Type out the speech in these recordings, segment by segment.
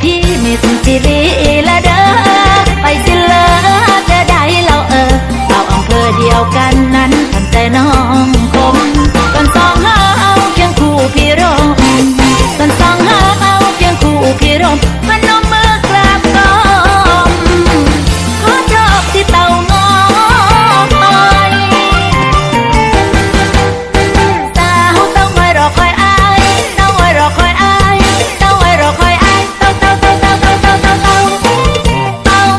พี่มิตรจิรีละเด้อไปสิเลอจะได้เราเอาอำเภอเดียวกันนั้นทำใจน้องคมกันสองห้าเอาเพียงคู่พี่รมกันสองห้าเอาเพียงคู่พี่รมพนมมือกราบก้มขอจบที่เต่างอยสาวเต่างอยรอคอยอายเต่างอยรอคอยอายเต่างอยรอคอยอายเต่า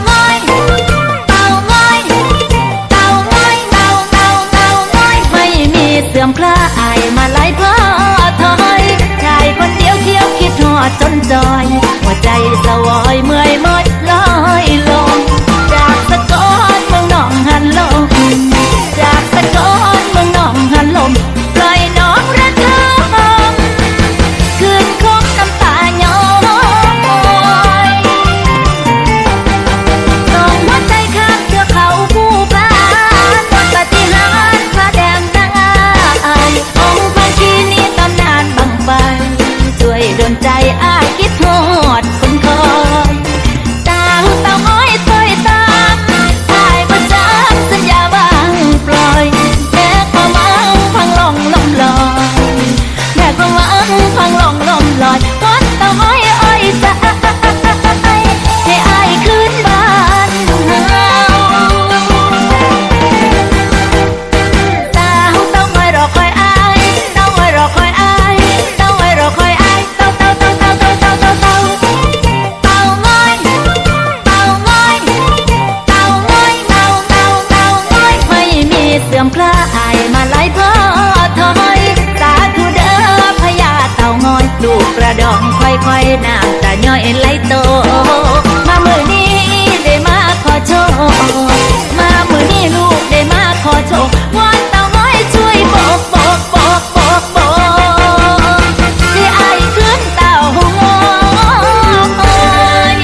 ง้อยเต่างอยเต่างอยเต่างอยเต่างอยไม่มีเสื่อมคลายมาไล่เพ้อถอยชายคนเดียวเที่ยวคิดทอดจนจอยหัวใจสวอยเมื่อยหมดลอยลงจากสะกอนเมืองหนองหันลมจากสะกอนเมืองหนองหันลมปล่อยน้องระทมคืนคมน้ำตาย้อยส่งหัวใจข้ามเทือกเขาภูพานปฏิหารย์พระแดงนางองค์พระชีนีตำนานบังไฟช่วยดลใจอ้ายคิดทอดคนคอยต่างเต่างอยถอยตามอ้ายประจำสัญญาบางปล่อยแม่ความหวังพังลงลมลอยแม่ความหวังพังลงลมลอยวัดเต่างอยอ้อยสายให้อ้ายขึ้นบ้านเฮาสาวเต่างอยรอคอยอายเต่างอยรอคอยอายเต่างอยรอคอยอายเต่างอยเต่างอยเต่างอยเต่างอยไม่มีเสื่อมคลายมาไล่เพ้อถอยสาธุเด้อพญาเต่างอยลูกกระดองค่อยๆน้ำตาย้อยไหลโตมามือนี้ได้มาขอโชคมามือนี้ลูกได้มาขอโชควอนเต่างอยช่วยบอกที่ไอ้ขึ้นเต่างอย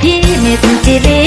พี่มิตรจิรี